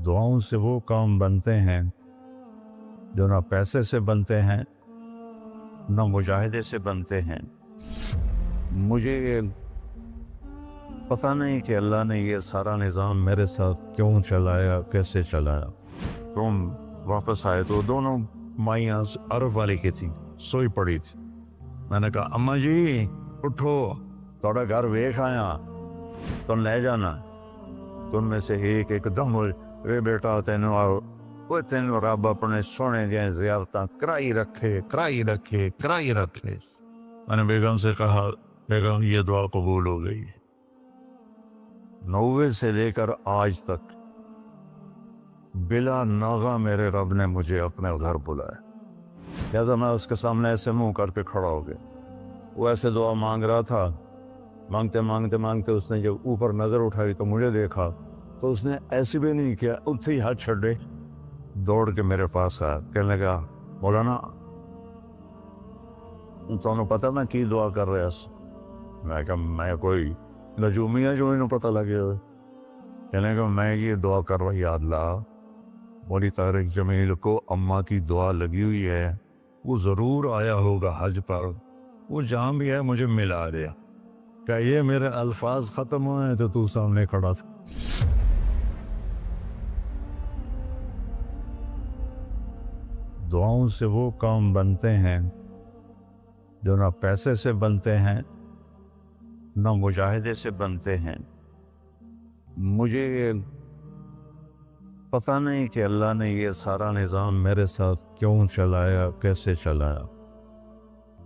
دعاؤں سے وہ کام بنتے ہیں جو نہ پیسے سے بنتے ہیں نہ مجاہدے سے بنتے ہیں۔ مجھے پتہ نہیں کہ اللہ نے یہ سارا نظام میرے ساتھ کیوں چلایا، کیسے چلایا۔ تم واپس آئے تو دونوں مائیاں عرب والے کی تھی، سوئی پڑی تھی۔ میں نے کہا اماں جی اٹھو، تھوڑا گھر ویکھ آیا، تم لے جانا۔ تم میں سے ایک دم اے بیٹا تینوں رب اپنے سونے دیا زیارتاں کرائی رکھے۔ میں نے بیگم سے کہا بیگم یہ دعا قبول ہو گئی۔ 90 سے لے کر آج تک بلا ناغہ میرے رب نے مجھے اپنے گھر بلایا۔ لہذا میں اس کے سامنے ایسے منہ کر کے کھڑا ہو گیا۔ وہ ایسے دعا مانگ رہا تھا، مانگتے اس نے جب اوپر نظر اٹھائی تو مجھے دیکھا تو اس نے ایسے بھی نہیں کیا، اتھے ہی ہاتھ چھڑے دوڑ کے میرے پاس آیا، کہنے لگا مولانا تمہیں پتہ میں کی دعا کر رہا سی؟ میں کہا میں کوئی نجومی ہے جو انہوں پتہ لگے ہوئے؟ کہنے لگا میں یہ دعا کر رہا، یا اللہ مولی طارق جمیل کو اماں کی دعا لگی ہوئی ہے، وہ ضرور آیا ہوگا حج پر، وہ جہاں بھی ہے مجھے ملا دیا۔ کہ یہ میرے الفاظ ختم ہوئے تو تو سامنے کھڑا تھا۔ دعاؤں سے وہ کام بنتے ہیں جو نہ پیسے سے بنتے ہیں نہ مجاہدے سے بنتے ہیں۔ مجھے پتہ نہیں کہ اللہ نے یہ سارا نظام میرے ساتھ کیوں چلایا، کیسے چلایا۔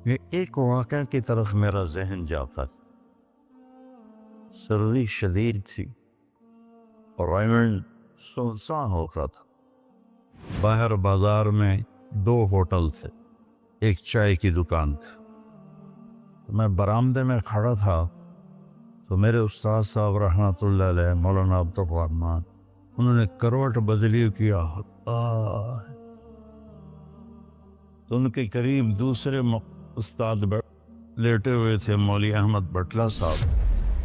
یہ ایک واقعہ کی طرف میرا ذہن جاتا تھا۔ سردی شدید تھی اور رائمنڈ سنسان ہوتا تھا۔ باہر بازار میں 2 ہوٹل تھے، ایک چائے کی دکان تھی۔ میں برآمدے میں کھڑا تھا تو میرے استاد صاحب رحمۃ اللہ علیہ مولانا عبدالرحمن، انہوں نے کروٹ بدلی کیا۔ تو ان کے قریب دوسرے استاد لیٹے ہوئے تھے، مولوی احمد بٹلہ صاحب۔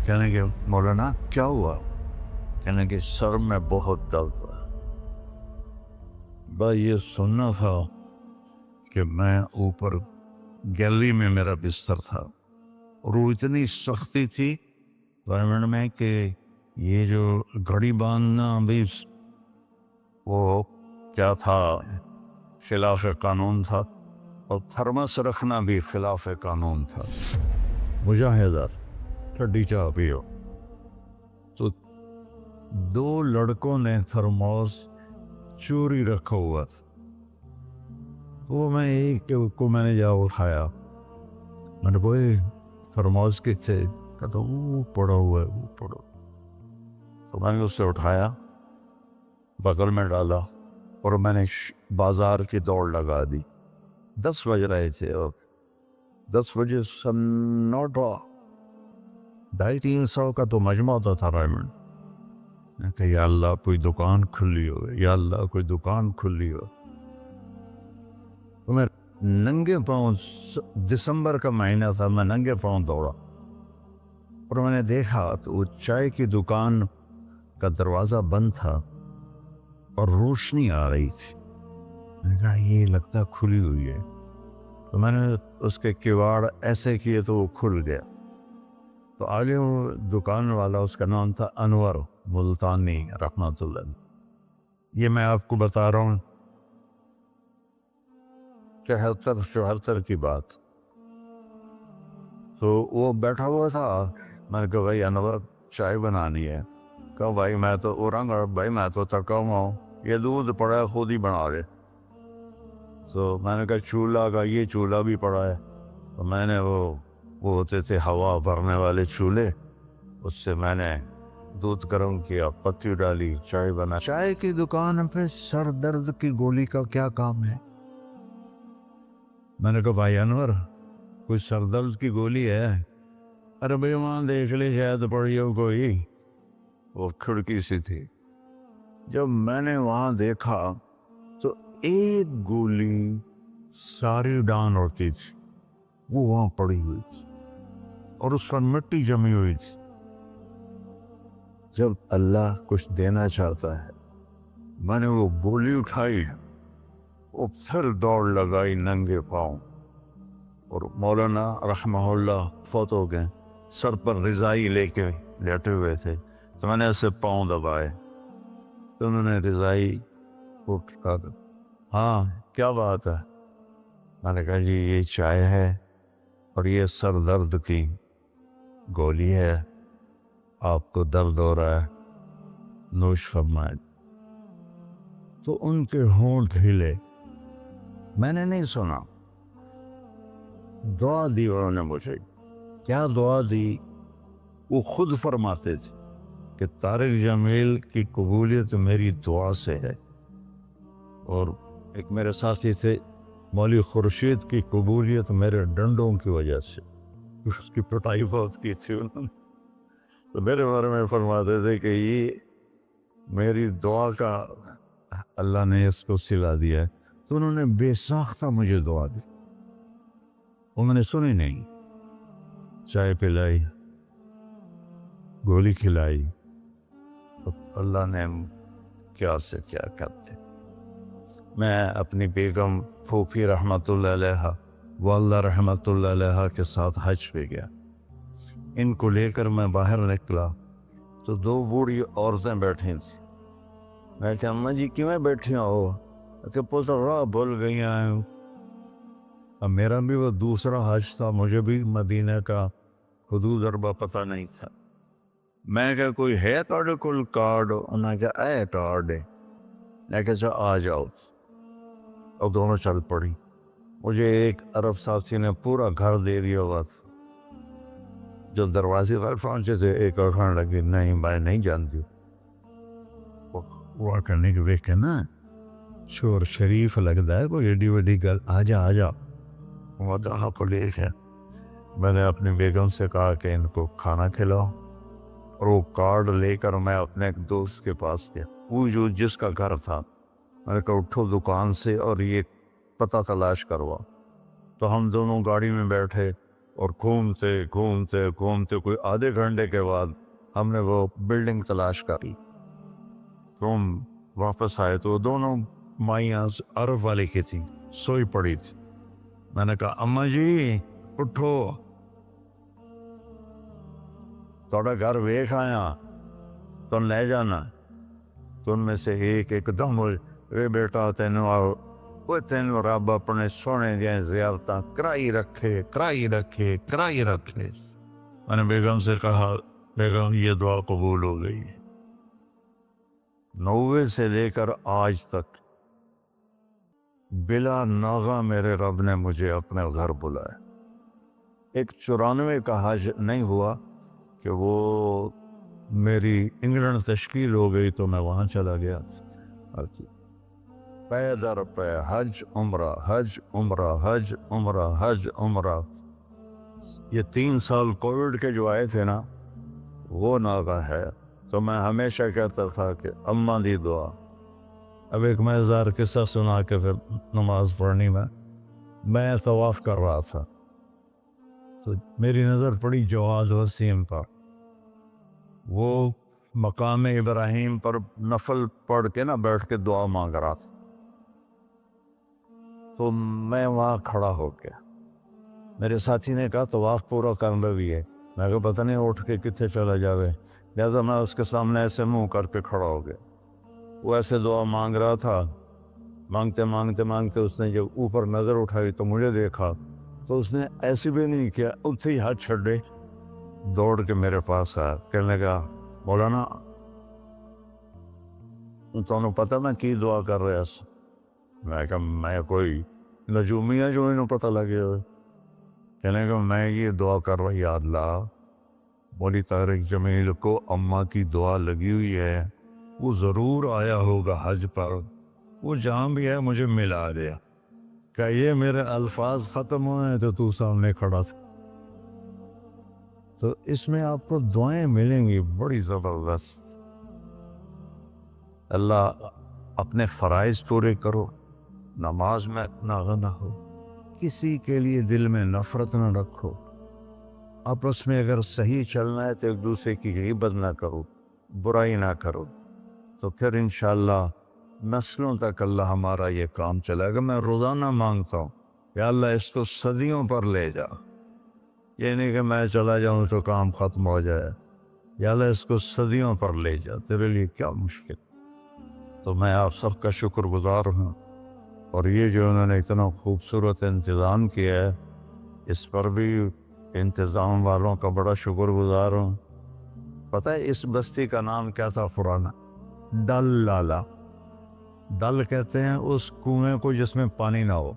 کہنے کہ مولانا کیا ہوا؟ کہنے کہ سر میں بہت درد ہے۔ بس یہ سننا تھا کہ میں اوپر گیلری میں میرا بستر تھا اور وہ اتنی سختی تھی گورنمنٹ میں کہ یہ جو گھڑی باندھنا بھی وہ کیا تھا، خلاف قانون تھا، اور تھرمس رکھنا بھی خلاف قانون تھا۔ مجاہدہ ٹھڈی چاہ پیو۔ تو 2 لڑکوں نے تھرموس چوری رکھا ہوا تھا، وہ میں ایک کو میں نے جا اٹھایا، میں نے کوئی تھرموس کے تھے، کہتا وہ پڑا ہوا ہے، وہ پڑا۔ تو میں نے اسے اٹھایا، بغل میں ڈالا اور میں نے بازار کی دوڑ لگا دی۔ 10 بج رہے تھے اور 10 بجے سنوٹا 250-300 کا تو مجمع ہوتا تھا رائمنڈ۔ میں کہا یا اللہ کوئی دکان کھلی ہو، یا اللہ کوئی دکان کھلی ہو۔ تو میں ننگے پاؤں، دسمبر کا مہینہ تھا، میں ننگے پاؤں دوڑا اور میں نے دیکھا تو وہ چائے کی دکان کا دروازہ بند تھا اور روشنی آ رہی تھی۔ میں نے کہا یہ لگتا کھلی ہوئی ہے، تو میں نے اس کے کواڑ ایسے کیے تو وہ کھل گیا۔ تو آگے وہ دکان والا، اس کا نام تھا انور ملتانی رحمۃ اللہ۔ یہ میں آپ کو بتا رہا ہوں 73-74 کی بات۔ تو وہ بیٹھا ہوا تھا، میں نے کہا بھائی انور چائے بنانی ہے۔ کہا بھائی میں تو بھائی میں تو تھکا ہوا ہوں، یہ دودھ پڑا ہے خود ہی بنا لے۔ تو میں نے کہا چولہا کا، یہ چولہا بھی پڑا ہے۔ تو میں نے وہ ہوتے تھے ہوا بھرنے والے چولہے، اس سے میں نے دودھ گرم کیا، پتی ڈالی، چائے بنا۔ چائے کی دکان پہ سر درد کی گولی کا کیا کام ہے؟ میں نے کہا بھائی انور کوئی سر درد کی گولی ہے؟ ارے بھائی وہاں دیکھ لے شاید پڑی ہو کوئی، وہ کھڑکی سی تھی۔ جب میں نے وہاں دیکھا تو ایک گولی ساری ڈان ہوتی تھی، وہ وہاں پڑی ہوئی تھی اور اس پر مٹی جمی ہوئی تھی۔ جب اللہ کچھ دینا چاہتا ہے میں نے وہ گولی اٹھائی، وہ پھر دوڑ لگائی ننگے پاؤں، اور مولانا رحمہ اللہ فوت ہو گئے، سر پر رضائی لے کے لیٹے ہوئے تھے، تو میں نے ایسے پاؤں دبائے تو انہوں نے رضائی اٹھا کر، ہاں کیا بات ہے؟ میں نے کہا جی یہ چائے ہے اور یہ سر درد کی گولی ہے، آپ کو درد ہو رہا ہے، نوش فرمائے۔ تو ان کے ہونٹ ہلے، میں نے نہیں سنا، دعا دی انہوں نے مجھے۔ کیا دعا دی؟ وہ خود فرماتے تھے کہ طارق جمیل کی قبولیت میری دعا سے ہے، اور ایک میرے ساتھی تھے مولوی خورشید کی قبولیت میرے ڈنڈوں کی وجہ سے، اس کی پٹائی بہت کی تھی انہوں نے، تو میرے بارے میں فرماتے تھے کہ یہ میری دعا کا اللہ نے اس کو سلا دیا ہے۔ تو انہوں نے بے ساختہ مجھے دعا دی، وہ میں نے سنی نہیں، چائے پلائی، گولی کھلائی، تو اللہ نے کیا سے کیا کرتے۔ میں اپنی بیگم پھوپھی رحمۃ اللہ علیہ، والدہ رحمۃ اللہ علیہ کے ساتھ حج پہ گیا، ان کو لے کر میں باہر نکلا تو دو بوڑھی عورتیں بیٹھی تھیں۔ میں کہ اماں جی کیوں بیٹھی ہو؟ کہ پوتا راہ بھول گئی ہیں۔ اب میرا بھی وہ دوسرا حج تھا، مجھے بھی مدینہ کا حدود اربا پتہ نہیں تھا۔ میں کہ کوئی ہے تھوڑے کل کارڈ؟ انہوں نے کہا اے کارڈ ہے۔ میں کہ اچھا آ جاؤ، اور دونوں چل پڑی۔ مجھے ایک عرب ساتھی نے پورا گھر دے دیا ہوا تھا۔ جو دروازے پر پہنچے تھے ایک اور کھانے لگی، نہیں میں نہیں جانتی، وہ کرنے کے دیکھ کے نا شور شریف لگتا ہے، کوئی ایڈی وڈی گل، آ جا آ جا۔ وہ دہا کو لے کے میں نے اپنی بیگم سے کہا کہ ان کو کھانا کھلاؤ، اور وہ کارڈ لے کر میں اپنے ایک دوست کے پاس گیا، وہ جو جس کا گھر تھا۔ میں نے کہا اٹھو دکان سے اور یہ پتہ تلاش کروا۔ تو ہم دونوں گاڑی میں بیٹھے اور گھومتے گھومتے گھومتے کوئی آدھے گھنٹے کے بعد ہم نے وہ بلڈنگ تلاش کری۔ تو ہم واپس آئے تو دونوں مائیاں عرب والے کی تھیں، سوئی پڑی تھی۔ میں نے کہا اماں جی اٹھو، تھوڑا گھر ویکھ آیا، تم لے جانا۔ تو ان میں سے ایک دم اے بیٹا تینوں رب اپنے سونے دیا زیارتاں کرائی رکھے۔ میں نے بیگم سے کہا بیگم یہ دعا قبول ہو گئی۔ 90 سے لے کر آج تک بلا ناغہ میرے رب نے مجھے اپنے گھر بلایا۔ ایک 94 کا حج نہیں ہوا کہ وہ میری انگلینڈ تشکیل ہو گئی تو میں وہاں چلا گیا، پے در پے حج عمرہ حج عمرہ حج عمرہ حج عمرہ۔ یہ 3 سال کووڈ کے جو آئے تھے نا، وہ ناغہ ہے۔ تو میں ہمیشہ کہتا تھا کہ اماں دی دعا۔ اب ایک مزیدار قصہ سنا کے پھر نماز پڑھنی میں طواف کر رہا تھا، تو میری نظر پڑی جواد وسیم پر۔ وہ مقام ابراہیم پر نفل پڑھ کے نا بیٹھ کے دعا مانگ رہا تھا، تو میں وہاں کھڑا ہو گیا۔ میرے ساتھی نے کہا طواف پورا کرنا بھی ہے۔ میں کہا پتہ نہیں اٹھ کے کتنے چلا جاوے، لہٰذا میں اس کے سامنے ایسے منہ کر کے کھڑا ہو گیا۔ وہ ایسے دعا مانگ رہا تھا، مانگتے اس نے جب اوپر نظر اٹھائی تو مجھے دیکھا، تو اس نے ایسے بھی نہیں کیا، اتنے ہی ہاتھ چھڑے دوڑ کے میرے پاس آیا، کہنے لگا مولانا تمہیں پتہ میں کی دعا کر رہا سا؟ میں کہا میں کوئی نجومی ہے جو انہوں پتہ لگے ہوئے؟ کہنے لگا میں یہ دعا کر رہا، یا اللہ مولی طارق جمیل کو اماں کی دعا لگی ہوئی ہے، وہ ضرور آیا ہوگا حج پر، وہ جہاں بھی ہے مجھے ملا دیا۔ کہ یہ میرے الفاظ ختم ہوئے تو تو سامنے کھڑا تھا۔ تو اس میں آپ کو دعائیں ملیں گی بڑی زبردست۔ اللہ اپنے فرائض پورے کرو، نماز میں اتنا نہ ہو، کسی کے لیے دل میں نفرت نہ رکھو، آپس میں اگر صحیح چلنا ہے تو ایک دوسرے کی غیبت نہ کرو، برائی نہ کرو، تو پھر انشاءاللہ نسلوں تک اللہ ہمارا یہ کام چلے گا. میں روزانہ مانگتا ہوں یا اللہ اس کو صدیوں پر لے جا. یہ نہیں کہ میں چلا جاؤں تو کام ختم ہو جائے. یا اللہ اس کو صدیوں پر لے جا, تیرے لیے کیا مشکل. تو میں آپ سب کا شکر گزار ہوں, اور یہ جو انہوں نے اتنا خوبصورت انتظام کیا ہے اس پر بھی انتظام والوں کا بڑا شکر گزار ہوں. پتہ ہے اس بستی کا نام کیا تھا پرانا؟ ڈل لالا. ڈل کہتے ہیں اس کنویں کو جس میں پانی نہ ہو,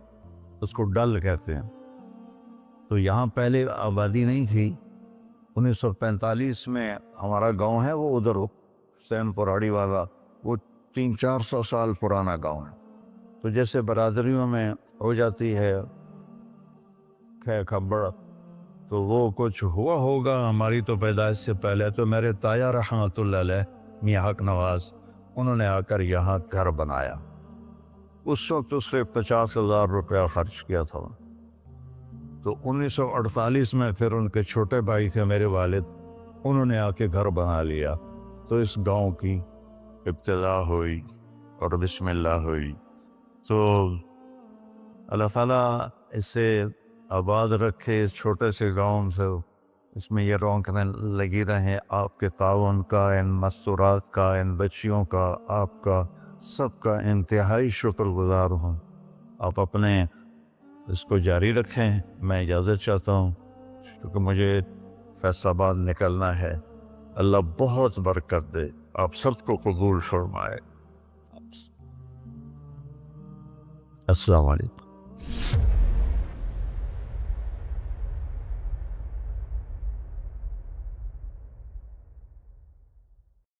اس کو ڈل کہتے ہیں. تو یہاں پہلے آبادی نہیں تھی. 1945 میں ہمارا گاؤں ہے وہ ادھر حسین پراڑی والا, وہ 300-400 سال پرانا گاؤں ہے. تو جیسے برادریوں میں ہو جاتی ہے خبر, تو وہ کچھ ہوا ہوگا ہماری تو پیدائش سے پہلے. تو میرے تایا رحمۃ اللہ علیہ میاں حق نواز, انہوں نے آ کر یہاں گھر بنایا. اس وقت اس سے 50,000 روپیہ خرچ کیا تھا. تو 1948 میں پھر ان کے چھوٹے بھائی تھے میرے والد, انہوں نے آ کے گھر بنا لیا. تو اس گاؤں کی ابتدا ہوئی اور بسم اللہ ہوئی. تو اللہ تعالیٰ اسے آباد رکھے اس چھوٹے سے گاؤں سے, اس میں یہ رونقیں لگی رہیں. آپ کے تعاون کا, ان مستورات کا, ان بچیوں کا, آپ کا سب کا انتہائی شکر گزار ہوں. آپ اپنے اس کو جاری رکھیں. میں اجازت چاہتا ہوں کیونکہ مجھے فیصل آباد نکلنا ہے. اللہ بہت برکت دے, آپ سب کو قبول فرمائے. السلام علیکم.